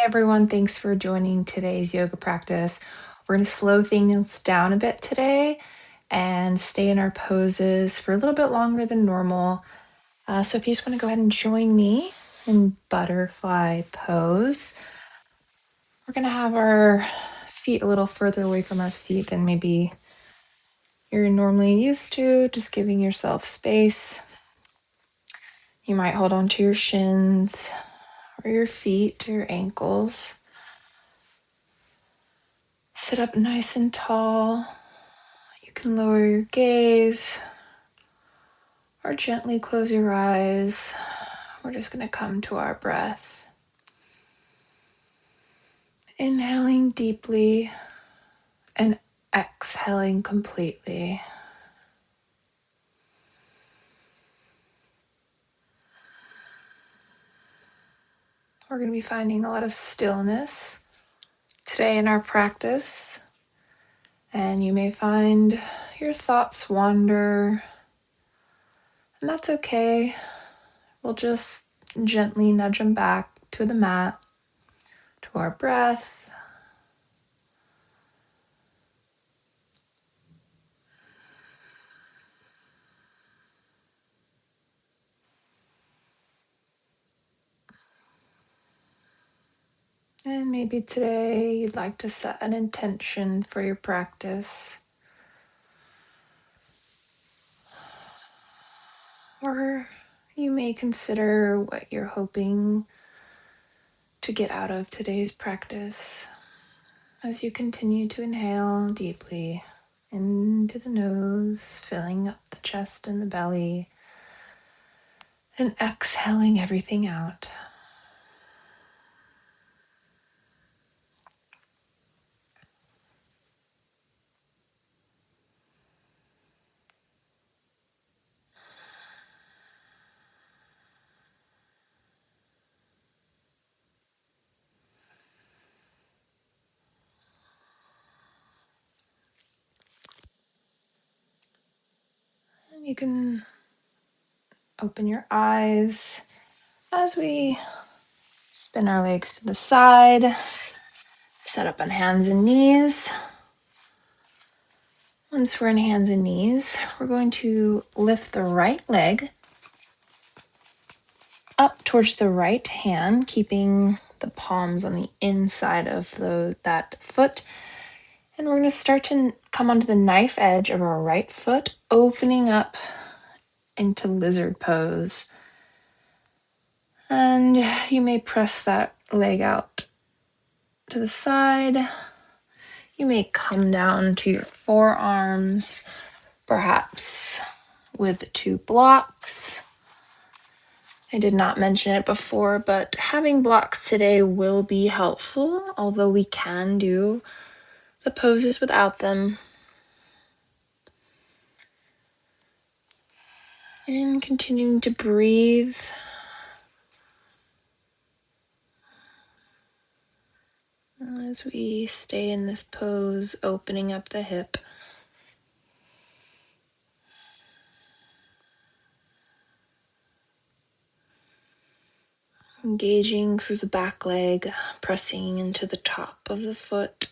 Everyone, thanks for joining today's yoga practice. We're going to slow things down a bit today and stay in our poses for a little bit longer than normal. So if you just want to go ahead and join me in butterfly pose, we're going to have our feet a little further away from our seat than maybe you're normally used to, just giving yourself space. You might hold on to your shins or your feet or your ankles. Sit up nice and tall. You can lower your gaze or gently close your eyes. We're just going to come to our breath. Inhaling deeply and exhaling completely. We're going to be finding a lot of stillness today in our practice. And you may find your thoughts wander, and that's okay. We'll just gently nudge them back to the mat, to our breath. And maybe today you'd like to set an intention for your practice. Or you may consider what you're hoping to get out of today's practice as you continue to inhale deeply into the nose, filling up the chest and the belly, and exhaling everything out. And you can open your eyes as we spin our legs to the side, set up on hands and knees. Once we're on hands and knees, we're going to lift the right leg up towards the right hand, keeping the palms on the inside of that foot. And we're going to start to come onto the knife edge of our right foot, opening up into lizard pose. And you may press that leg out to the side. You may come down to your forearms, perhaps with 2 blocks. I did not mention it before, but having blocks today will be helpful, although we can do the poses without them. And continuing to breathe. As we stay in this pose, opening up the hip. Engaging through the back leg, pressing into the top of the foot,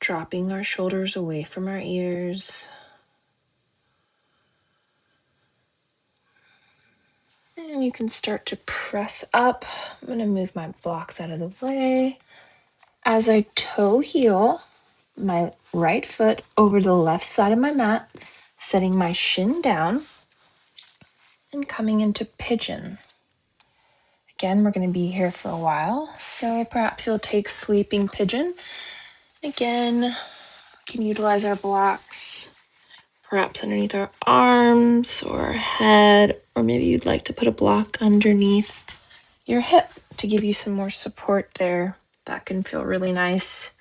dropping our shoulders away from our ears. And you can start to press up. I'm going to move my blocks out of the way. As I toe heel my right foot over the left side of my mat, setting my shin down and coming into pigeon. Again, we're going to be here for a while, so perhaps you'll take sleeping pigeon. Again, we can utilize our blocks, perhaps underneath our arms or our head, or maybe you'd like to put a block underneath your hip to give you some more support there. That can feel really nice.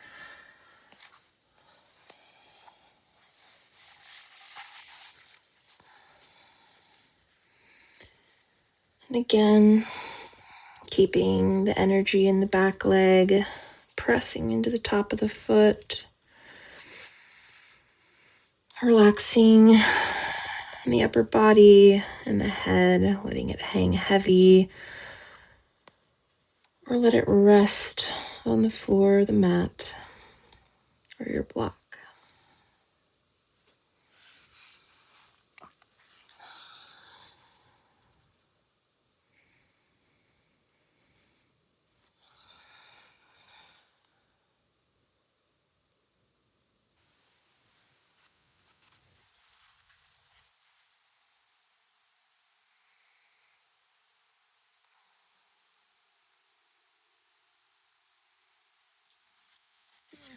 And again, keeping the energy in the back leg, pressing into the top of the foot, relaxing in the upper body and the head, letting it hang heavy. or let it rest on the floor, the mat, or your block.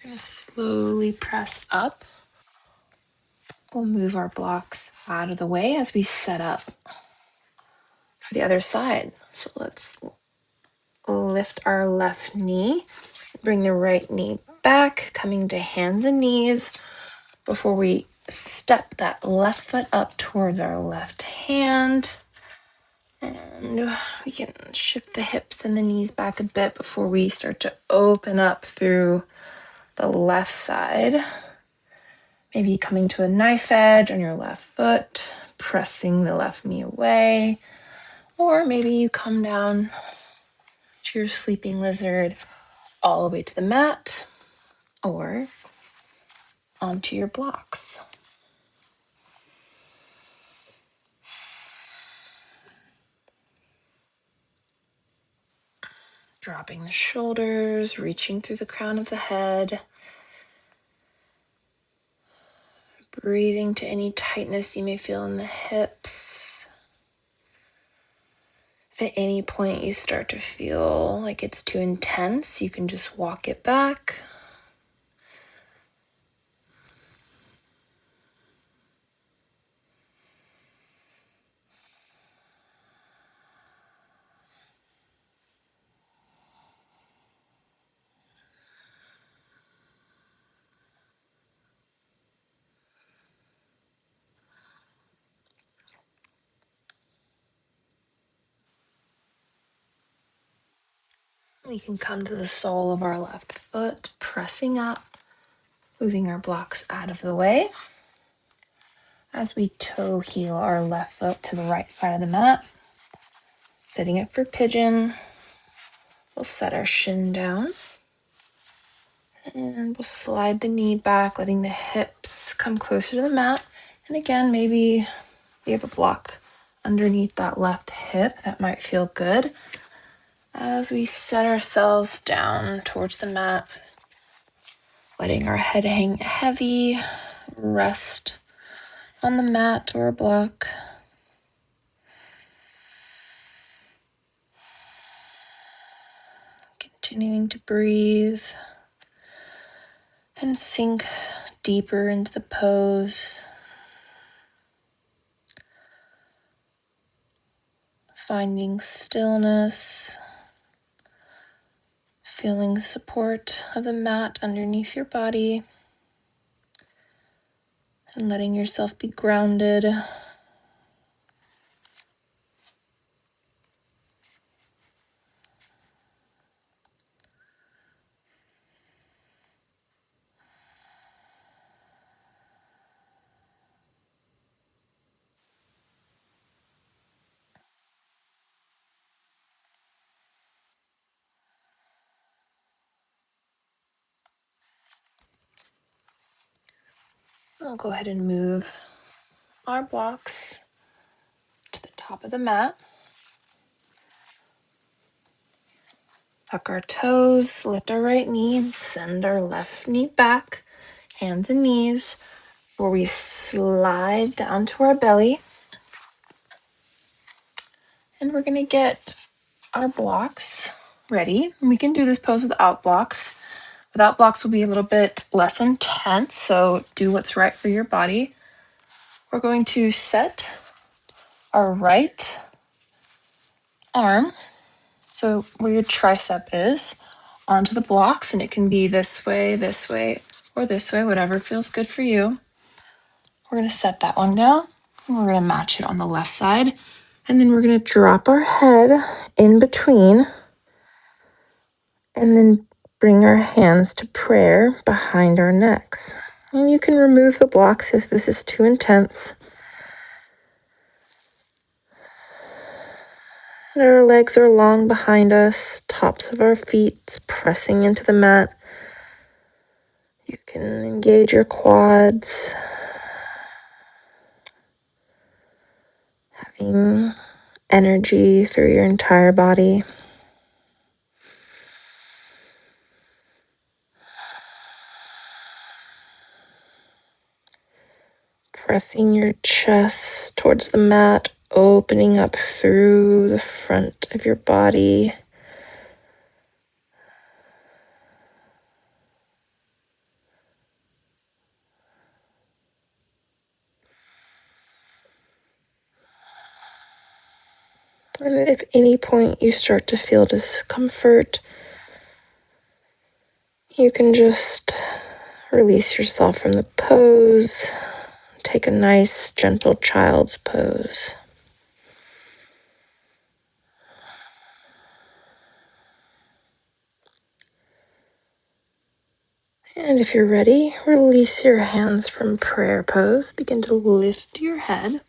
We're going to slowly press up. We'll move our blocks out of the way as we set up for the other side. So let's lift our left knee, bring the right knee back, coming to hands and knees before we step that left foot up towards our left hand. And we can shift the hips and the knees back a bit before we start to open up through the left side. Maybe coming to a knife edge on your left foot, pressing the left knee away. Or maybe you come down to your sleeping lizard all the way to the mat or onto your blocks. Dropping the shoulders, reaching through the crown of the head. Breathing to any tightness you may feel in the hips. If at any point you start to feel like it's too intense, you can just walk it back. We can come to the sole of our left foot, pressing up, moving our blocks out of the way. As we toe heel our left foot to the right side of the mat, setting it for pigeon, we'll set our shin down. And we'll slide the knee back, letting the hips come closer to the mat. And again, maybe you have a block underneath that left hip. That might feel good. As we set ourselves down towards the mat, letting our head hang heavy, rest on the mat or a block. Continuing to breathe and sink deeper into the pose. Finding stillness. Feeling the support of the mat underneath your body and letting yourself be grounded. I'll go ahead and move our blocks to the top of the mat. Tuck our toes, lift our right knee, and send our left knee back, hands and knees, where we slide down to our belly. And we're going to get our blocks ready. And we can do this pose without blocks. Without blocks will be a little bit less intense, so do what's right for your body. We're going to set our right arm, so where your tricep is, onto the blocks, and it can be this way, or this way, whatever feels good for you. We're going to set that one down, and we're going to match it on the left side, and then we're going to drop our head in between, and then bring our hands to prayer behind our necks. And you can remove the blocks if this is too intense. And our legs are long behind us, tops of our feet pressing into the mat. You can engage your quads, having energy through your entire body. Pressing your chest towards the mat, opening up through the front of your body. And if at any point you start to feel discomfort, you can just release yourself from the pose. Take a nice, gentle child's pose. And if you're ready, release your hands from prayer pose. Begin to lift your head,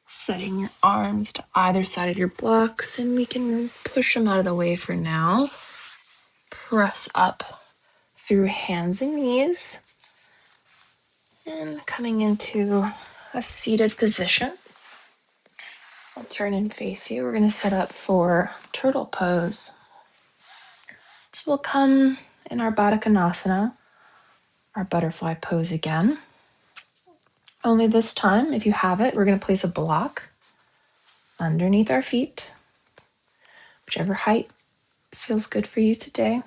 setting your arms to either side of your blocks, and we can push them out of the way for now. Press up through hands and knees, and coming into a seated position. I'll turn and face you. We're going to set up for turtle pose. So we'll come in our Baddha Konasana, our butterfly pose again. Only this time, if you have it, we're going to place a block underneath our feet, whichever height feels good for you today.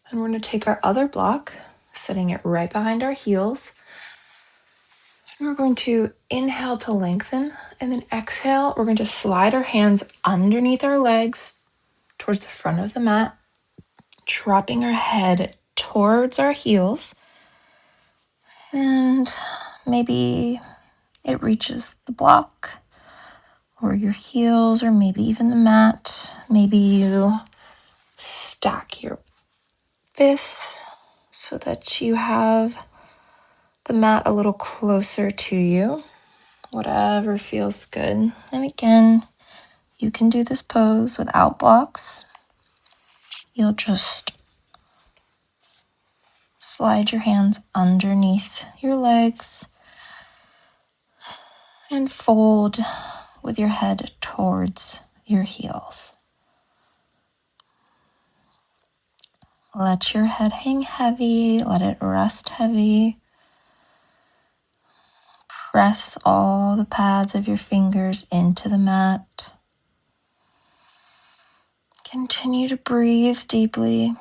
And we're going to take our other block, setting it right behind our heels. And we're going to inhale to lengthen, and then exhale. We're going to slide our hands underneath our legs towards the front of the mat, dropping our head towards our heels. And maybe it reaches the block or your heels, or maybe even the mat. Maybe you stack your fists so that you have the mat a little closer to you, whatever feels good. And again, you can do this pose without blocks. You'll just slide your hands underneath your legs and fold with your head towards your heels. Let your head hang heavy, let it rest heavy. Press all the pads of your fingers into the mat. Continue to breathe deeply.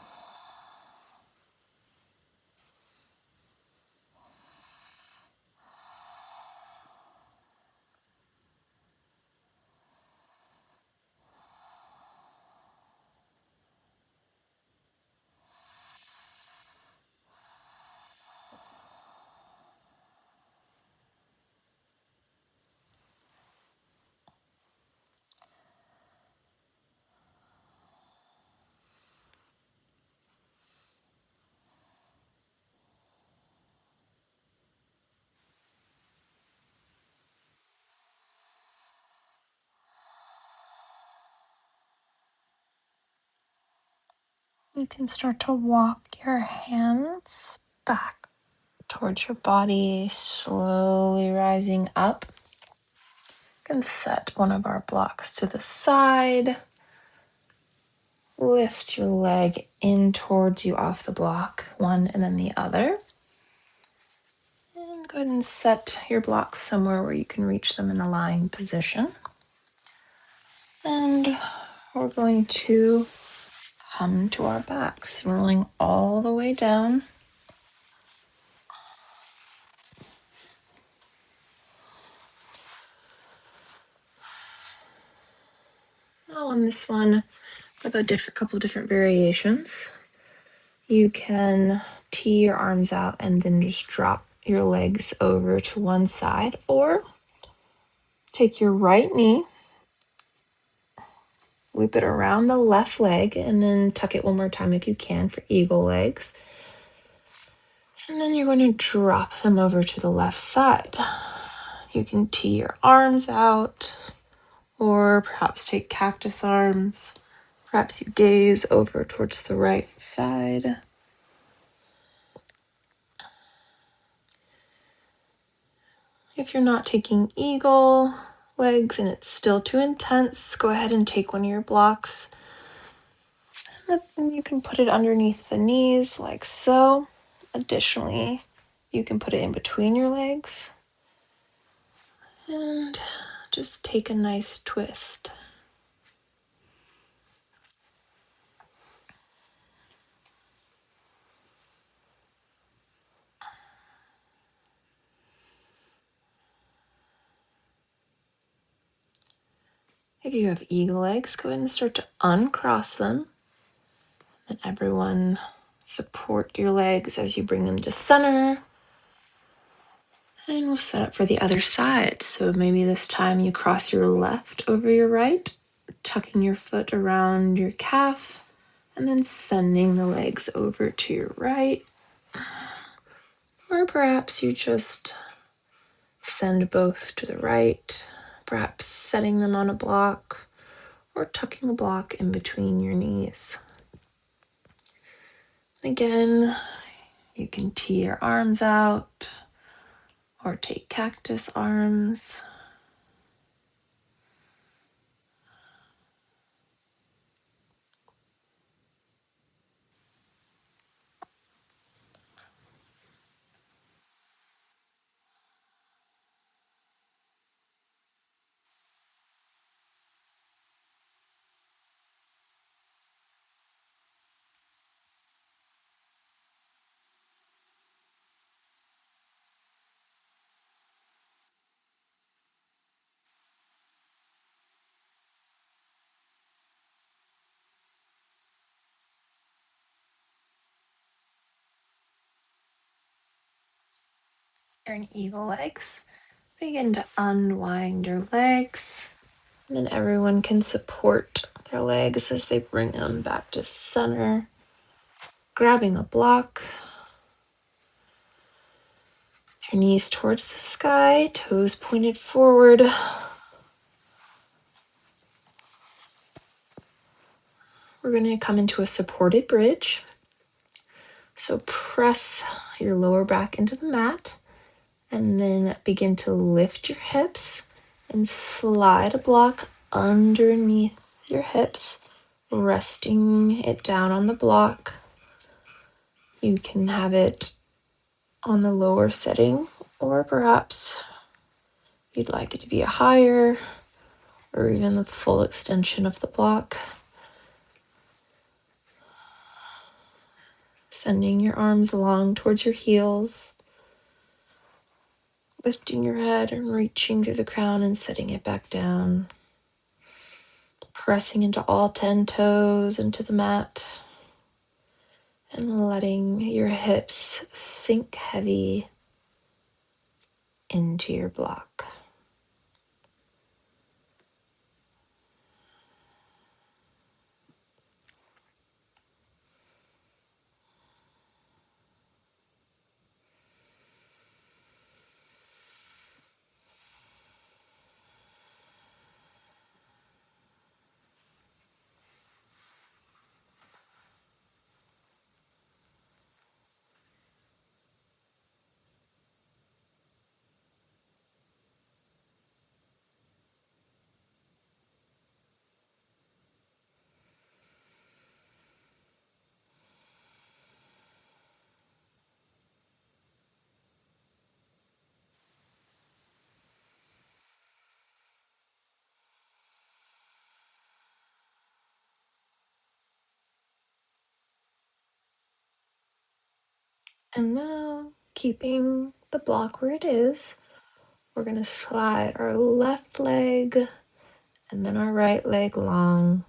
You can start to walk your hands back towards your body, slowly rising up. You can set one of our blocks to the side. Lift your leg in towards you off the block, one and then the other. And go ahead and set your blocks somewhere where you can reach them in a lying position. And we're going to come to our backs, rolling all the way down. Now on this one, with a couple different variations, you can tee your arms out and then just drop your legs over to one side, or take your right knee, loop it around the left leg, and then tuck it one more time if you can for eagle legs. And then you're going to drop them over to the left side. You can tee your arms out, Or perhaps take cactus arms. Perhaps you gaze over towards the right side. If you're not taking eagle legs and it's still too intense, go ahead and take one of your blocks. And you can put it underneath the knees like so. Additionally, you can put it in between your legs. And just take a nice twist. If you have eagle legs, go ahead and start to uncross them. And everyone support your legs as you bring them to center. And we'll set up for the other side. So maybe this time you cross your left over your right, tucking your foot around your calf, and then sending the legs over to your right. Or perhaps you just send both to the right, perhaps setting them on a block or tucking a block in between your knees. Again, you can tee your arms out or take cactus arms. You're in eagle legs. Begin to unwind your legs. And then everyone can support their legs as they bring them back to center. Grabbing a block. Your knees towards the sky, toes pointed forward. We're going to come into a supported bridge. So press your lower back into the mat and then begin to lift your hips and slide a block underneath your hips, resting it down on the block. You can have it on the lower setting, or perhaps you'd like it to be a higher or even the full extension of the block. Sending your arms along towards your heels, lifting your head and reaching through the crown and setting it back down. Pressing into all 10 toes into the mat and letting your hips sink heavy into your block. And now, keeping the block where it is, we're going to slide our left leg and then our right leg long.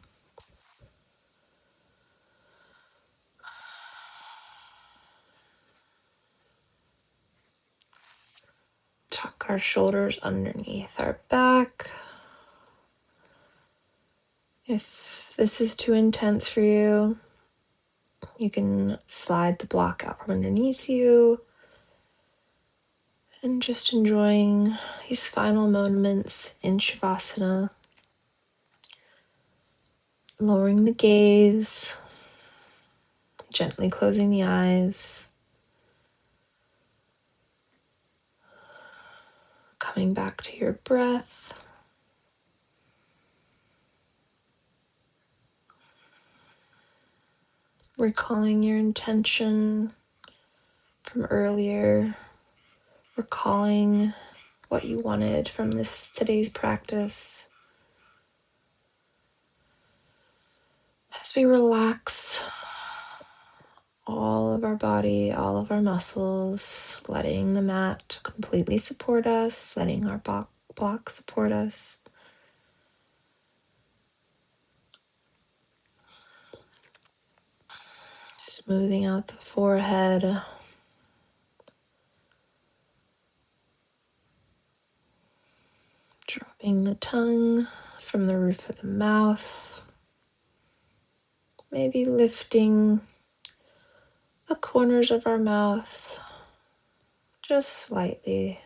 Tuck our shoulders underneath our back. If this is too intense for you, you can slide the block out from underneath you and just enjoying these final moments in Shavasana. lowering the gaze, gently closing the eyes, coming back to your breath. Recalling your intention from earlier, recalling what you wanted from today's practice. As we relax all of our body, all of our muscles, letting the mat completely support us, letting our block support us. Smoothing out the forehead. Dropping the tongue from the roof of the mouth. Maybe lifting the corners of our mouth just slightly.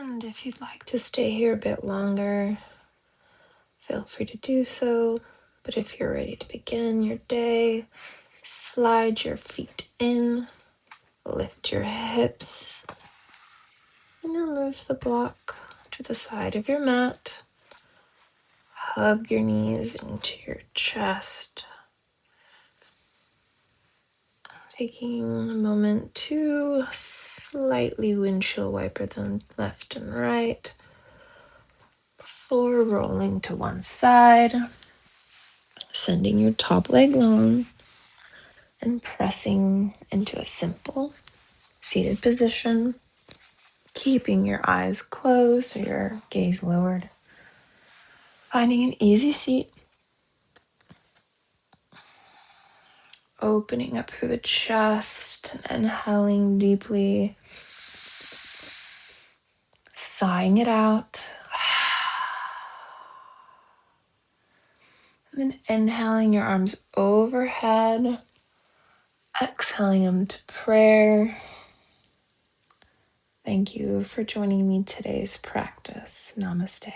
And if you'd like to stay here a bit longer, feel free to do so. But if you're ready to begin your day, slide your feet in, lift your hips, and remove the block to the side of your mat. Hug your knees into your chest. Taking a moment to slightly windshield wiper them left and right before rolling to one side, sending your top leg long and pressing into a simple seated position, keeping your eyes closed or your gaze lowered. Finding an easy seat, opening up through the chest and inhaling deeply, sighing it out. And then inhaling your arms overhead, exhaling them to prayer. Thank you for joining me today's practice. Namaste.